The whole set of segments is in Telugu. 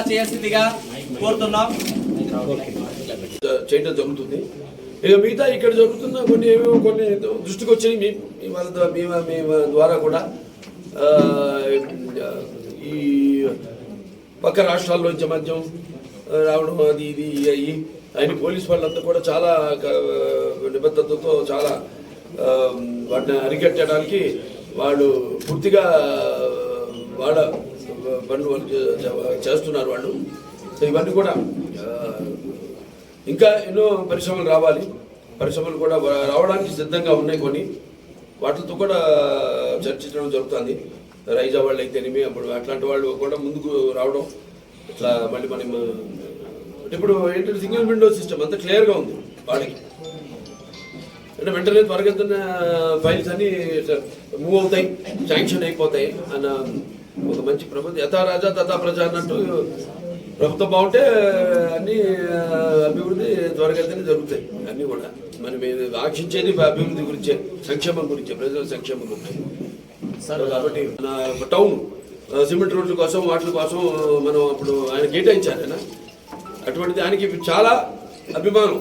చేయాల్సిందిగా కోరుతున్నాం. చేయడం జరుగుతుంది. ఇక మిగతా ఇక్కడ జరుగుతున్న కొన్ని ఏమేమో కొన్ని దృష్టికి వచ్చినాయి మీ ద్వారా కూడా. ఈ పక్క రాష్ట్రాల్లోంచి మద్యం రావడం అది ఇది అయ్యి ఆయన పోలీసు వాళ్ళంతా కూడా చాలా నిబద్ధతతో చాలా వాటిని అరికట్టడానికి వాళ్ళు పూర్తిగా వాళ్ళ పనులు వాళ్ళు చేస్తున్నారు వాళ్ళు. సో ఇవన్నీ కూడా ఇంకా ఎన్నో పరిశ్రమలు రావాలి. పరిశ్రమలు కూడా రావడానికి సిద్ధంగా ఉన్నాయి. కొన్ని వాటితో కూడా చర్చించడం జరుగుతుంది. రైజా వాళ్ళు అయితేనేమి అప్పుడు అట్లాంటి వాళ్ళు కూడా ముందుకు రావడం ఇట్లా మళ్ళీ మనం ఇప్పుడు ఏంటంటే సింగిల్ విండో సిస్టమ్ అంతా క్లియర్గా ఉంది వాళ్ళకి. అంటే వెంటనే త్వరగతిన ఫైల్స్ అన్ని మూవ్ అవుతాయి, శాంక్షన్ అయిపోతాయి అన్న ఒక మంచి ప్రభుత్వం. యథా రాజా తథా ప్రజ అన్నట్టు ప్రభుత్వం బాగుంటే అన్ని అభివృద్ధి త్వరగతిన జరుగుతాయి. అన్నీ కూడా మనం ఆశించేది అభివృద్ధి గురించే, సంక్షేమం గురించే, ప్రజల సంక్షేమం గురించి. కాబట్టి మన టౌన్ సిమెంట్ రోడ్ల కోసం వాటి కోసం మనం అప్పుడు ఆయన కేటాయించారు ఆయన. అటువంటి దానికి చాలా అభిమానం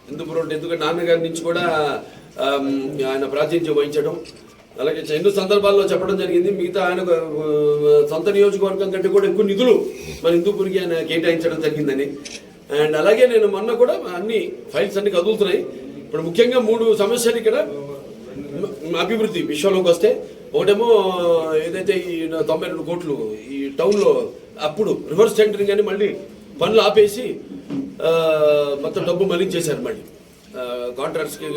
హిందూపురం. ఎందుకంటే నాన్నగారి నుంచి కూడా ఆయన ప్రాతినిధ్యం వహించడం, అలాగే ఎన్నో సందర్భాల్లో చెప్పడం జరిగింది. మిగతా ఆయన సొంత నియోజకవర్గం కంటే కూడా ఎక్కువ నిధులు మన హిందూపూర్కి ఆయన కేటాయించడం జరిగిందని. అండ్ అలాగే నేను మొన్న కూడా అన్ని ఫైల్స్ అన్ని కదులుతున్నాయి. ఇప్పుడు ముఖ్యంగా 3 సమస్యలు ఇక్కడ అభివృద్ధి విషయంలోకి వస్తే, ఒకటేమో ఏదైతే ఈ 92 కోట్లు ఈ టౌన్లో అప్పుడు రివర్స్ టెండరింగ్ అని మళ్ళీ పనులు ఆపేసి మొత్తం డబ్బు మళ్లించేశారు. మళ్ళీ కాంట్రాక్ట్స్కి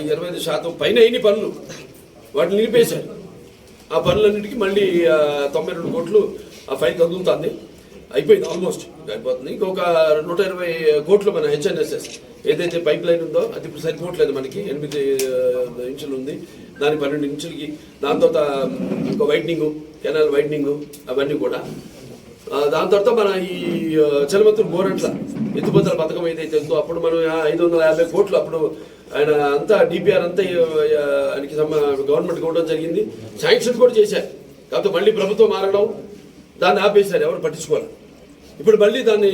25% పైన అయిన పనులు వాటిని నిలిపేశారు. ఆ పనులన్నిటికీ మళ్ళీ 92 కోట్లు ఆ ఫైల్ కదులుతుంది. అయిపోయింది, ఆల్మోస్ట్ అయిపోతుంది. ఇంకొక 120 కోట్లు మన హెచ్ఎన్ఎస్ఎస్ ఏదైతే పైప్ లైన్ ఉందో అది ఇప్పుడు సరిపోవట్లేదు. మనకి 8 ఇంచులు ఉంది, దాని 12 ఇంచులకి. దాని తర్వాత ఇంకో వైడ్నింగు, కెనాల్ వైడ్నింగు, అవన్నీ కూడా. దాని తర్వాత మన ఈ చలమత్తూరు బోరట్ల ఎత్తుపోతల పథకం ఏదైతే ఉందో అప్పుడు మనం 550 కోట్లు అప్పుడు ఆయన అంతా డిపిఆర్ అంతా ఆయనకి గవర్నమెంట్ ఇవ్వడం జరిగింది. శాంక్షన్ కూడా చేశారు. కాకపోతే మళ్ళీ ప్రభుత్వం మారడం, దాన్ని ఆపేశారు, ఎవరు పట్టించుకోవాలి. ఇప్పుడు మళ్ళీ దాన్ని